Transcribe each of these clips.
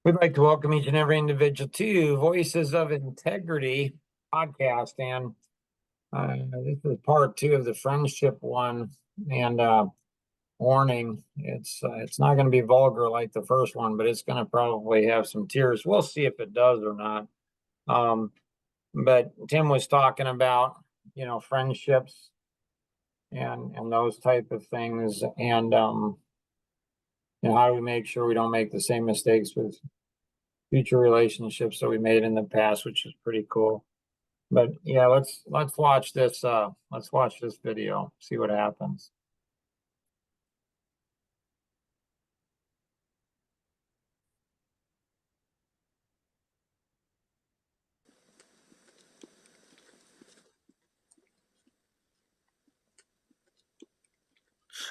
We'd like to welcome each and every individual to Voices of Integrity podcast. And this is part two of the friendship one. And warning, it's not going to be vulgar like the first one, but it's going to probably have some tears. We'll see if it does or not. But Tim was talking about, friendships and those type of things. And, how do we make sure we don't make the same mistakes with future relationships that we made in the past, which is pretty cool. But yeah, let's watch this video, see what happens.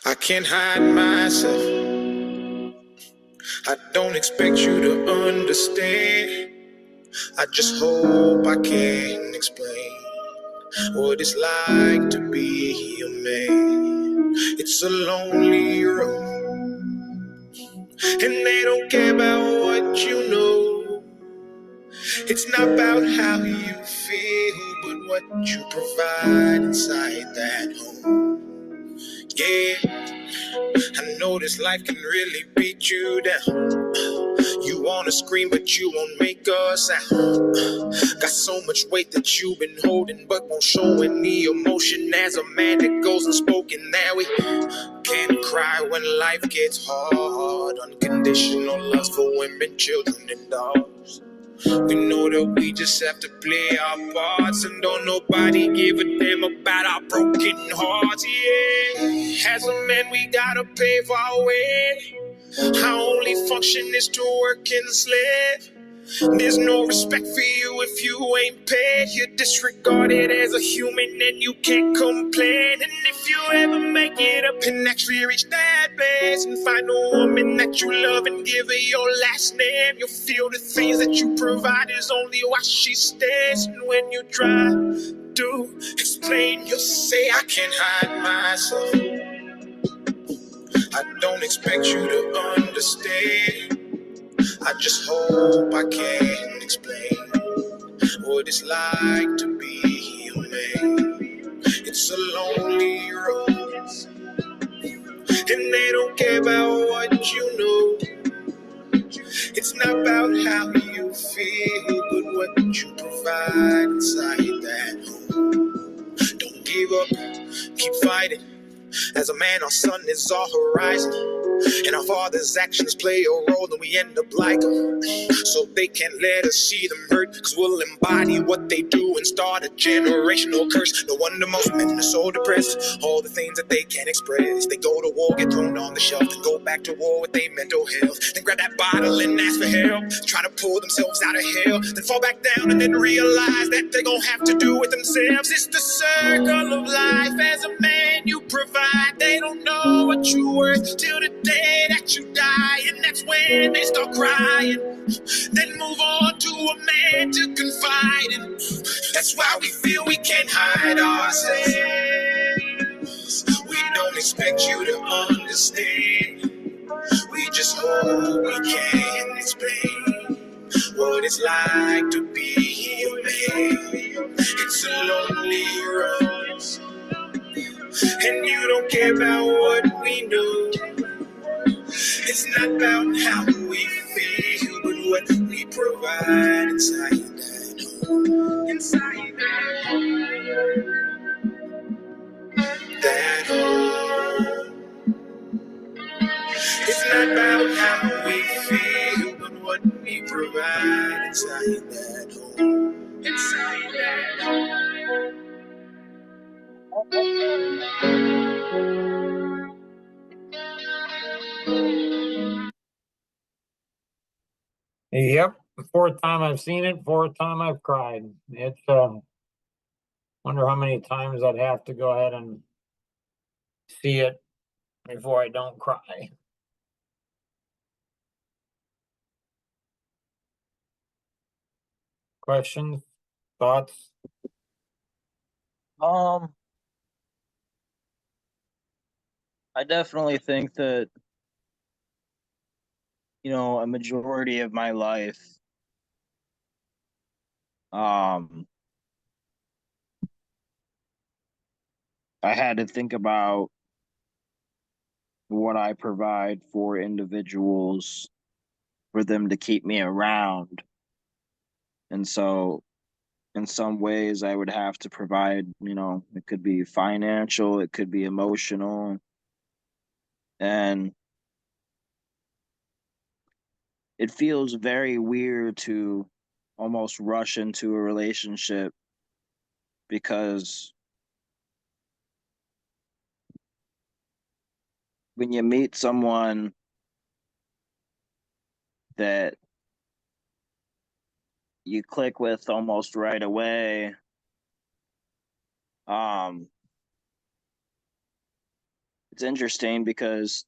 I can't hide myself. I don't expect you to understand. I just hope I can explain what it's like to be a man. It's a lonely road, and they don't care about what you know. It's not about how you feel, but what you provide inside that home. Yeah, I know this life can really beat you down. You wanna scream, but you won't make a sound. Got so much weight that you've been holding, but won't show any emotion. As a man that goes unspoken, that we can't cry when life gets hard. Unconditional love for women, children, and dogs. We know that we just have to play our parts, and don't nobody give a damn about our broken hearts. Yeah, as a man, we gotta pave our way. Our only function is to work and slave. There's no respect for you if you ain't paid. You're disregarded as a human and you can't complain. And if you ever make it up and actually reach that place and find a woman that you love and give her your last name, you'll feel the things that you provide is only why she stays. And when you try to explain, you'll say, I can't hide myself. I don't expect you to understand. I just hope I can explain what it's like to be a man. It's a lonely road, and they don't care about what you know. It's not about how you feel, but what you provide inside that home. Don't give up, keep fighting. As a man, our sun is our horizon, and our father's actions play a role, and we end up like them. So they can't let us see them hurt, cause we'll embody what they do and start a generational curse. No wonder most men are so depressed, all the things that they can't express. They go to war, get thrown on the shelf, then go back to war with their mental health. Then grab that bottle and ask for help, try to pull themselves out of hell, then fall back down and then realize that they're gonna have to do it themselves. It's the circle of life. As a man, you provide. They don't know what you're worth till the day that you die, and that's when they start crying. Then move on to a man to confide in. That's why we feel we can't hide ourselves. We don't expect you to understand. We just hope we can explain what it's like to be a man. It's a lonely road, and you don't care about what we know. It's not about how we feel, but what we provide inside that home. Inside that home. That home. It's not about how we feel, but what we provide inside that home. Inside that home. Yep, fourth time I've seen it, fourth time I've cried. It's wonder how many times I'd have to go ahead and see it before I don't cry. Questions, thoughts? I definitely think that, a majority of my life, I had to think about what I provide for individuals for them to keep me around. And so in some ways I would have to provide, it could be financial, it could be emotional. And it feels very weird to almost rush into a relationship because when you meet someone that you click with almost right away, it's interesting because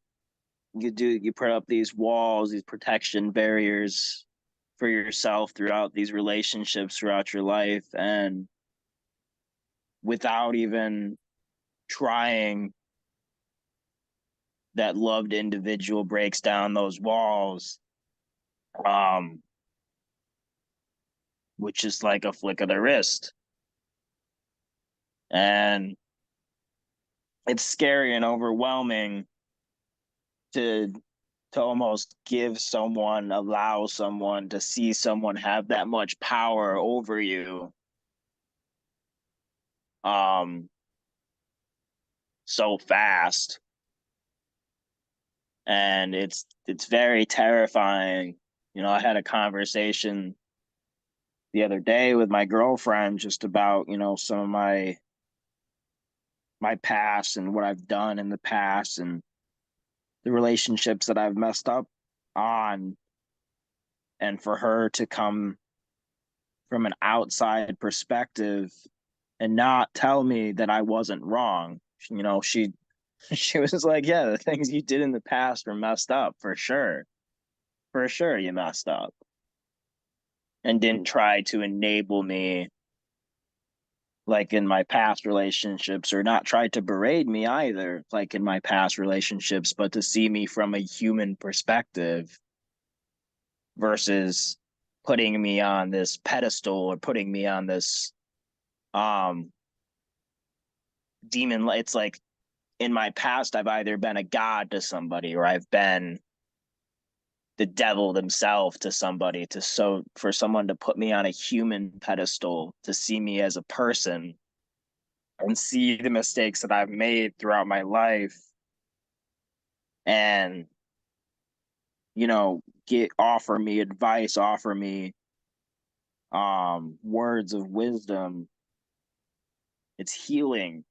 you put up these walls, these protection barriers for yourself throughout these relationships throughout your life, and without even trying, that loved individual breaks down those walls, which is like a flick of the wrist. And it's scary and overwhelming to almost allow someone to see someone have that much power over you, so fast. And it's very terrifying. I had a conversation the other day with my girlfriend just about, some of my past and what I've done in the past and the relationships that I've messed up on, and for her to come from an outside perspective and not tell me that I wasn't wrong. She she was like, yeah, the things you did in the past were messed up for sure. For sure you messed up. And didn't try to enable me like in my past relationships, or not try to berate me either, like in my past relationships, but to see me from a human perspective versus putting me on this pedestal or putting me on this demon. It's like in my past I've either been a god to somebody or I've been the devil themselves to somebody, for someone to put me on a human pedestal, to see me as a person and see the mistakes that I've made throughout my life, and offer me advice, offer me words of wisdom. It's healing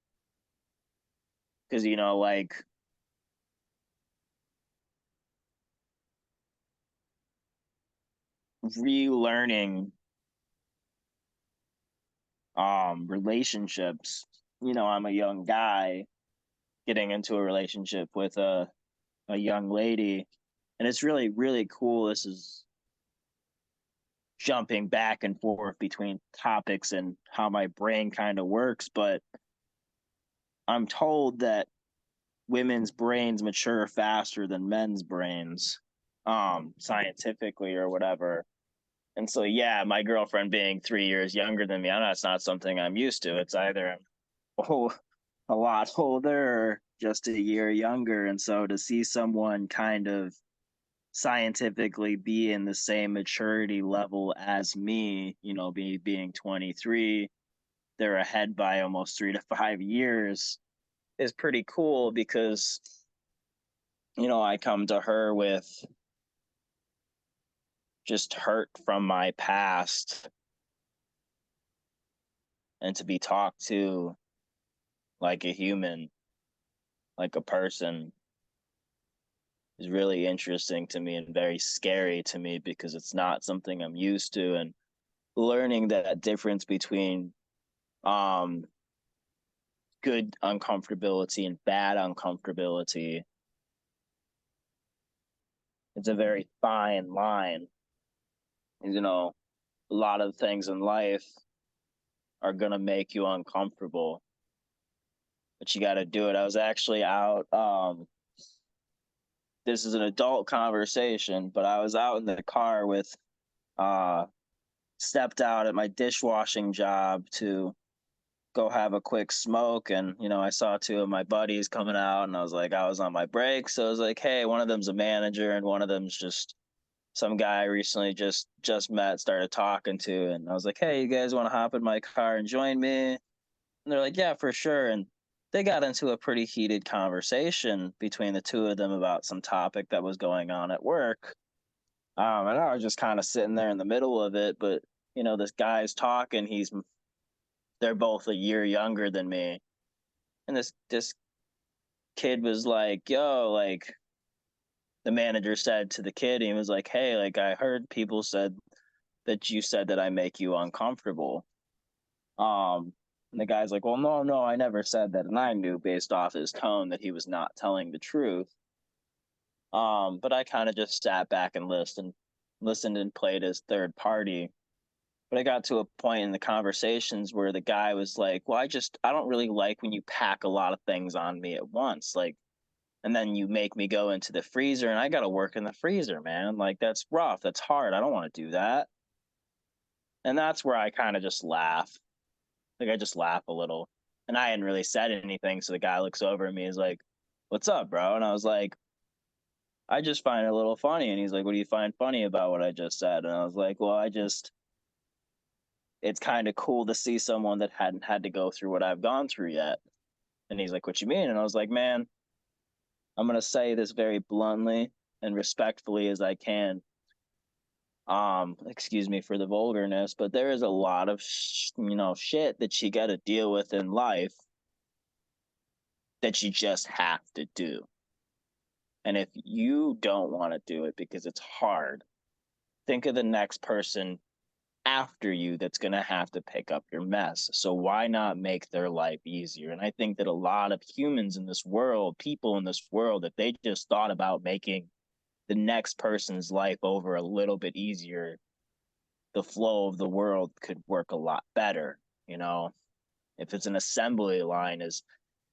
because like relearning relationships. I'm a young guy getting into a relationship with a young lady, and it's really, really cool. This is jumping back and forth between topics and how my brain kind of works, but I'm told that women's brains mature faster than men's brains, scientifically or whatever. And so, yeah, my girlfriend being 3 years younger than me, I know it's not something I'm used to. It's either a lot older or just a year younger. And so to see someone kind of scientifically be in the same maturity level as me, me being 23, they're ahead by almost 3 to 5 years, is pretty cool because, I come to her with just hurt from my past, and to be talked to like a human, like a person, is really interesting to me and very scary to me because it's not something I'm used to. And learning that difference between good uncomfortability and bad uncomfortability, it's a very fine line. A lot of things in life are gonna make you uncomfortable, but you got to do it. I was actually out this is an adult conversation, but I was out in the car with stepped out at my dishwashing job to go have a quick smoke, and I saw two of my buddies coming out, and I was on my break, so I was like, hey, one of them's a manager and one of them's just some guy I recently just met, started talking to, and I was like, hey, you guys want to hop in my car and join me? And they're like, yeah, for sure. And they got into a pretty heated conversation between the two of them about some topic that was going on at work. And I was just kind of sitting there in the middle of it, but this guy's talking, they're both a year younger than me. And this kid was like, yo, like, the manager said to the kid, he was like, hey, like, I heard people said that you said that I make you uncomfortable. And the guy's like, well, no, I never said that. And I knew based off his tone that he was not telling the truth. But I kind of just sat back and listened and played as third party. But I got to a point in the conversations where the guy was like, well, I don't really like when you pack a lot of things on me at once. Like, and then you make me go into the freezer and I got to work in the freezer, man. Like, that's rough. That's hard. I don't want to do that. And that's where I kind of just laugh. Like, I just laugh a little. And I hadn't really said anything. So the guy looks over at me and is like, what's up, bro? And I was like, I just find it a little funny. And he's like, what do you find funny about what I just said? And I was like, well, it's kind of cool to see someone that hadn't had to go through what I've gone through yet. And he's like, what you mean? And I was like, man, I'm going to say this very bluntly and respectfully as I can. Excuse me for the vulgarness, but there is a lot of, shit that you got to deal with in life that you just have to do. And if you don't want to do it because it's hard, think of the next person after you that's going to have to pick up your mess. So why not make their life easier? And I think that a lot of humans in this world, people in this world, if they just thought about making the next person's life over a little bit easier, the flow of the world could work a lot better. If it's an assembly line,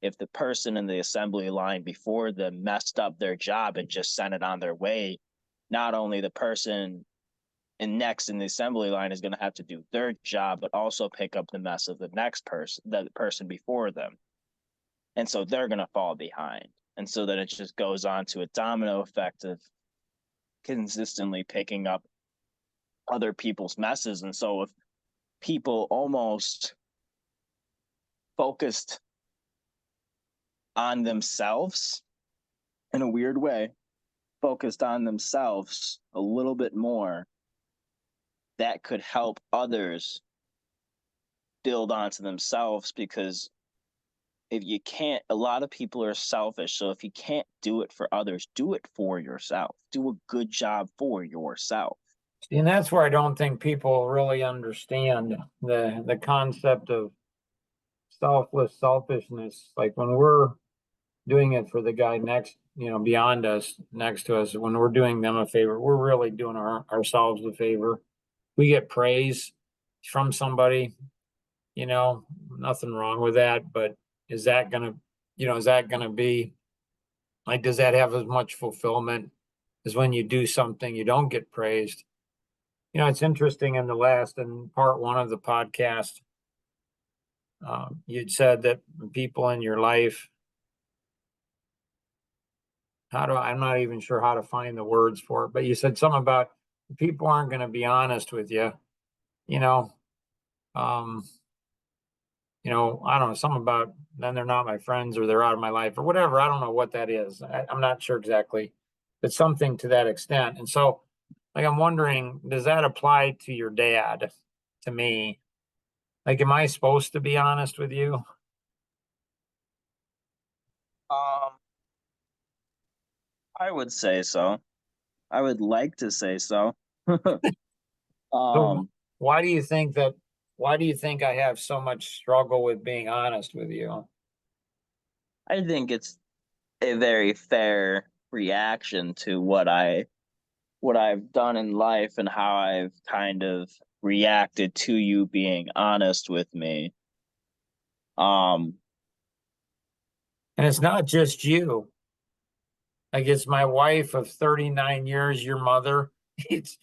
if the person in the assembly line before them messed up their job and just sent it on their way, not only the person next in the assembly line is going to have to do their job, but also pick up the mess of the next person, the person before them. And so they're going to fall behind. And so then it just goes on to a domino effect of consistently picking up other people's messes. And so if people almost focused on themselves in a weird way, focused on themselves a little bit more, that could help others build onto themselves. Because if you can't, a lot of people are selfish. So if you can't do it for others, do it for yourself. Do a good job for yourself. And that's where I don't think people really understand the concept of selfless selfishness. Like when we're doing it for the guy next, beyond us, next to us, when we're doing them a favor, we're really doing ourselves a favor. We get praise from somebody, nothing wrong with that, but is that gonna be like, does that have as much fulfillment as when you do something you don't get praised? It's interesting in part one of the podcast, you'd said that people in your life, I'm not even sure how to find the words for it, but you said something about people aren't going to be honest with you, I don't know, something about then they're not my friends or they're out of my life or whatever. I don't know what that is. I'm not sure exactly, but something to that extent. And so, like, I'm wondering, does that apply to your dad, to me? Like, am I supposed to be honest with you? I would say so. I would like to say so. So why do you think I have so much struggle with being honest with you? I think it's a very fair reaction to what I've done in life and how I've kind of reacted to you being honest with me. And it's not just you. Like it's my wife of 39 years, your mother. It's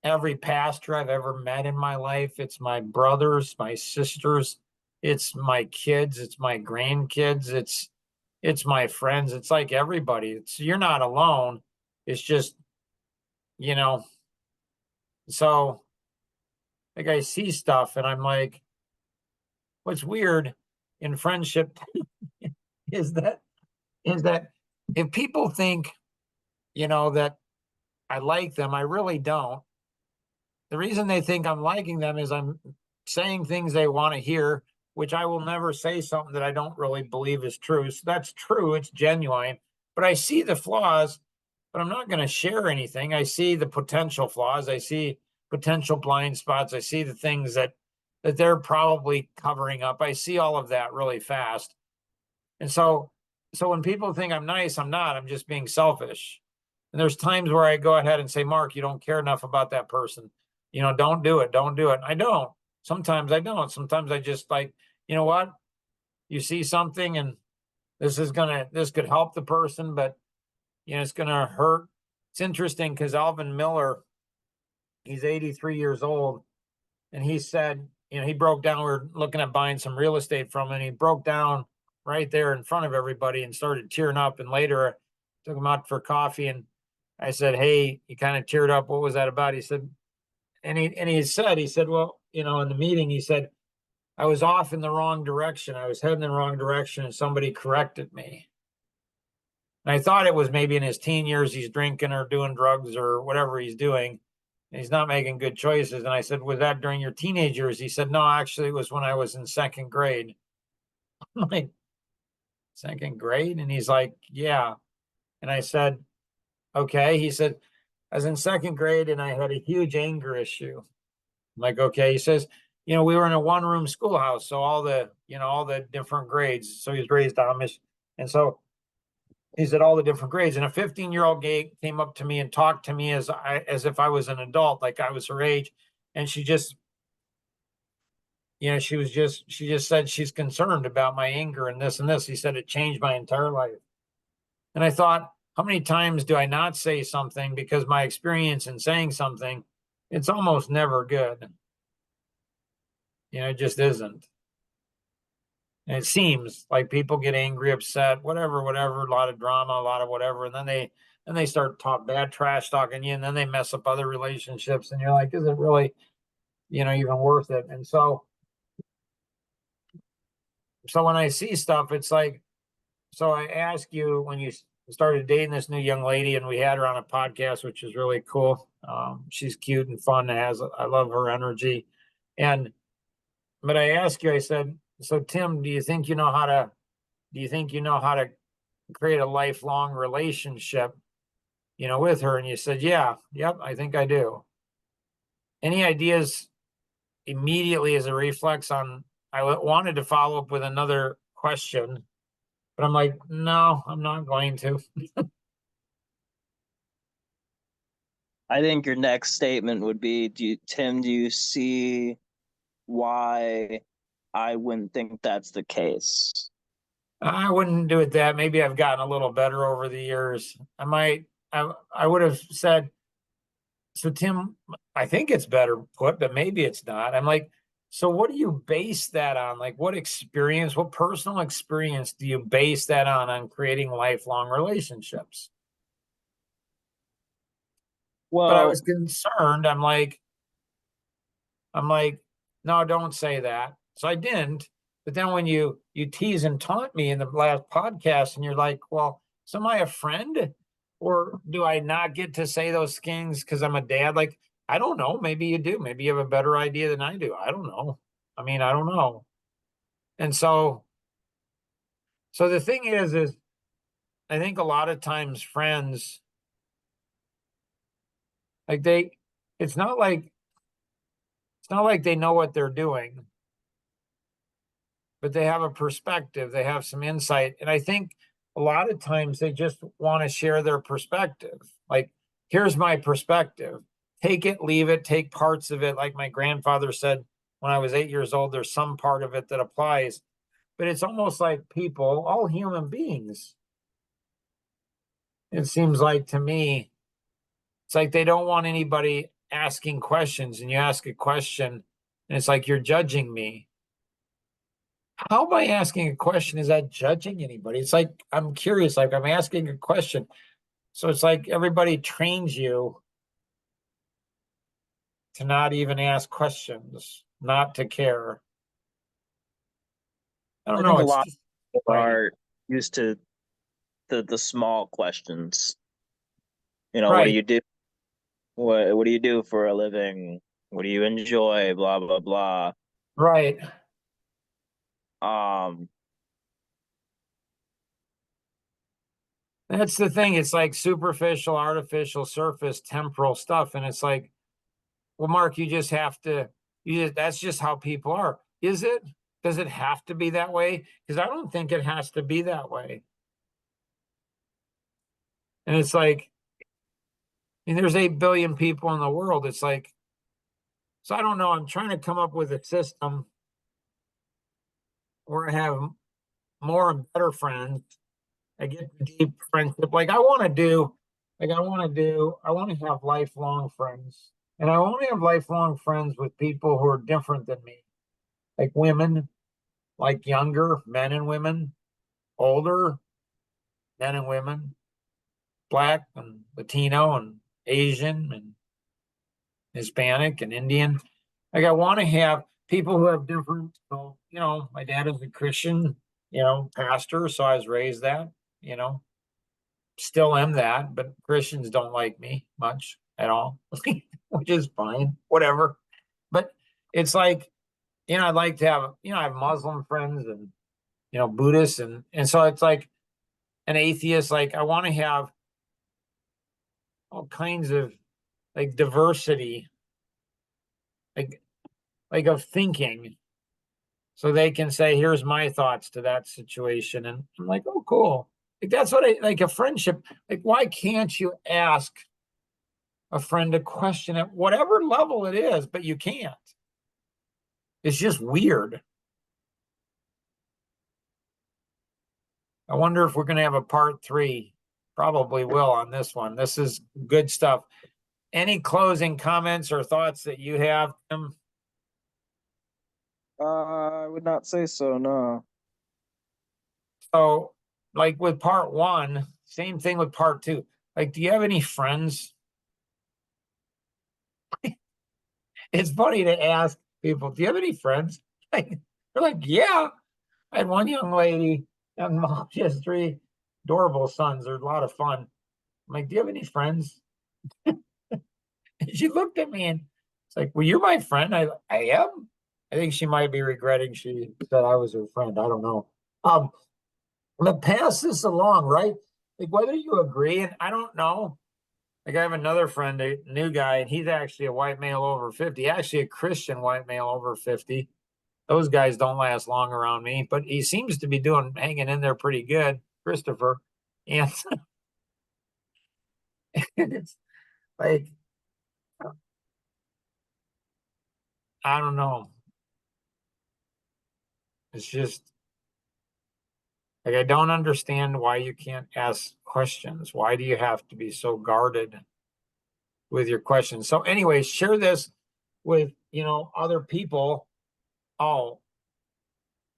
every pastor I've ever met in my life. It's my brothers, my sisters, it's my kids, it's my grandkids, it's my friends. It's like everybody. It's you're not alone. It's just, you know, so like I see stuff and I'm like, what's weird in friendship is that is that if people think, that I like them, I really don't. The reason they think I'm liking them is I'm saying things they want to hear, which I will never say something that I don't really believe is true. So that's true, it's genuine, but I see the flaws, but I'm not going to share anything. I see the potential flaws, I see potential blind spots, I see the things that they're probably covering up. I see all of that really fast. And so when people think I'm nice, I'm not. I'm just being selfish. And there's times where I go ahead and say, Mark, you don't care enough about that person. Don't do it. Don't do it. I don't. Sometimes I don't. Sometimes I just like, you know what? You see something and this could help the person, but it's gonna hurt. It's interesting because Alvin Miller, he's 83 years old, and he said, he broke down, we were looking at buying some real estate from him, and he broke down right there in front of everybody and started tearing up. And later I took him out for coffee and I said, hey, he kind of teared up. What was that about? He said, he said, well, in the meeting, he said, I was off in the wrong direction. I was heading in the wrong direction and somebody corrected me. And I thought it was maybe in his teen years, he's drinking or doing drugs or whatever he's doing. And he's not making good choices. And I said, was that during your teenage years? He said, no, actually, it was when I was in second grade. I'm like, second grade? And he's like, yeah. And I said, okay. He said, I was in second grade and I had a huge anger issue. I'm like, okay. He says, we were in a one-room schoolhouse. So all the different grades. So he was raised Amish. And so he said all the different grades. And a 15-year-old gay came up to me and talked to me as if I was an adult, like I was her age. And she just she just said she's concerned about my anger and this and this. He said it changed my entire life. And I thought, how many times do I not say something because my experience in saying something, it's almost never good. It just isn't. And it seems like people get angry, upset, whatever, a lot of drama, a lot of whatever, and then they start trash talking you, and then they mess up other relationships, and you're like, is it really, even worth it? And so when I see stuff, it's like, so I ask you when you started dating this new young lady, and we had her on a podcast, which is really cool. She's cute and fun. I love her energy, but I asked you, I said, so Tim, do you think you know how to create a lifelong relationship, with her? And you said, yeah, yep, I think I do. Any ideas immediately as a reflex on, I wanted to follow up with another question, but I'm like, no, I'm not going to. I think your next statement would be, Tim, do you see why I wouldn't think that's the case? I wouldn't do it that. Maybe I've gotten a little better over the years. I would have said, so Tim, I think it's better put, but maybe it's not. I'm like, so what do you base that on? Like what personal experience do you base that on creating lifelong relationships? But I was concerned. I'm like, no, don't say that. So I didn't. But then when you tease and taunt me in the last podcast, and you're like, well, so am I a friend? Or do I not get to say those things because I'm a dad? Like, I don't know. Maybe you do. Maybe you have a better idea than I do. I don't know. I mean, I don't know. And so the thing is I think a lot of times friends, like it's not like they know what they're doing, but they have a perspective, they have some insight. And I think a lot of times they just want to share their perspective. Like, here's my perspective. Take it, leave it, take parts of it. Like my grandfather said when I was 8 years old, there's some part of it that applies. But it's almost like people, all human beings, It seems like to me, it's like they don't want anybody asking questions, and you ask a question and it's like you're judging me. How am I asking a question? Is that judging anybody? It's like I'm curious, like I'm asking a question. So it's like everybody trains you to not even ask questions, not to care. I don't I think know. a It's lot just of people right. are used to the small questions. You know, what do Right. you do? What do you do for a living? What do you enjoy? Blah blah blah. Right. Um, That's the thing. It's like superficial, artificial, surface, temporal stuff. And it's like, well, Mark, you just have to, that's just how people are. Is it? Does it have to be that way? Because I don't think it has to be that way. And it's like, I mean, there's 8 billion people in the world. It's like, so I don't know. I'm trying to come up with a system where I have more and better friends. I get the deep friendship. Like I want to have lifelong friends. And I want to have lifelong friends with people who are different than me, like women, like younger men and women, older men and women, black and Latino and Asian and Hispanic and Indian. Like I want to have people who have different, so, my dad is a Christian, pastor, so I was raised that, you know, still am that, but Christians don't like me much at all, which is fine, whatever. But it's like, I'd like to have, I have Muslim friends and, Buddhists and so it's like an atheist, like I want to have all kinds of like diversity, like of thinking, so they can say, here's my thoughts to that situation. And I'm like, oh, cool. Like that's what I like a friendship. Like, why can't you ask a friend a question at whatever level it is, but you can't? It's just weird. I wonder if we're going to have a part 3. Probably will on this one. This is good stuff. Any closing comments or thoughts that you have, Tim? I would not say so. No. So, like with part 1, same thing with part 2. Like, do you have any friends? It's funny to ask people, do you have any friends? Like, they're like, yeah. I had one young lady, young mom, she has 3 adorable sons. They're a lot of fun. I'm like, do you have any friends? And she looked at me and it's like, well, you're my friend. I am. I think she might be regretting she said I was her friend. I don't know. I'm gonna pass this along, right? Like whether you agree, and I don't know. Like I have another friend, a new guy, and he's actually a white male over 50, actually a Christian white male over 50. Those guys don't last long around me, but he seems to be hanging in there pretty good, Christopher. And it's like, I don't know. It's just like, I don't understand why you can't ask questions. Why do you have to be so guarded with your questions? So, anyways, share this with, other people. Oh,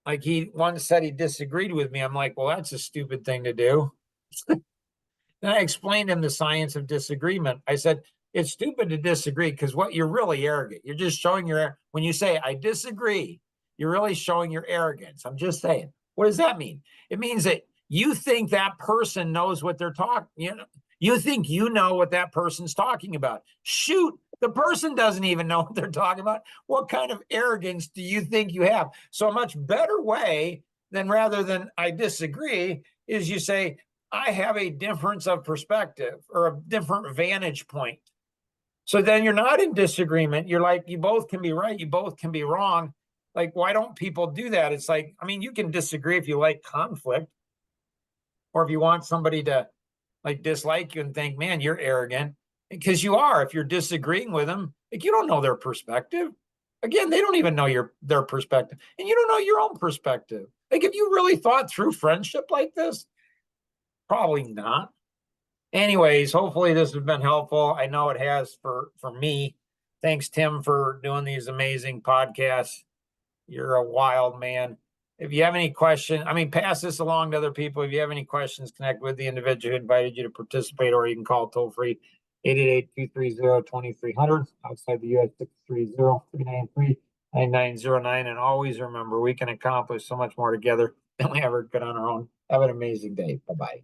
like he once said he disagreed with me. I'm like, well, that's a stupid thing to do. Then I explained him the science of disagreement. I said, it's stupid to disagree because what you're really arrogant. You're just showing when you say, I disagree, you're really showing your arrogance. I'm just saying. What does that mean? It means that you think that person knows what they're talking. You think you know what that person's talking about. Shoot, the person doesn't even know what they're talking about. What kind of arrogance do you think you have? So a much better way than rather than I disagree is you say, I have a difference of perspective or a different vantage point. So then you're not in disagreement. You're like, you both can be right. You both can be wrong. Like, why don't people do that? It's like, I mean, you can disagree if you like conflict or if you want somebody to like dislike you and think, man, you're arrogant, because you are. If you're disagreeing with them, like you don't know their perspective. Again, they don't even know their perspective, and you don't know your own perspective. Like, if you really thought through friendship like this, probably not. anyways, hopefully this has been helpful. I know it has for me. Thanks, Tim, for doing these amazing podcasts. You're a wild man. If you have any questions, I mean, pass this along to other people. If you have any questions, connect with the individual who invited you to participate, or you can call toll free 888-230-2300 outside the US 630-393-9909. And always remember, we can accomplish so much more together than we ever could on our own. Have an amazing day. Bye-bye.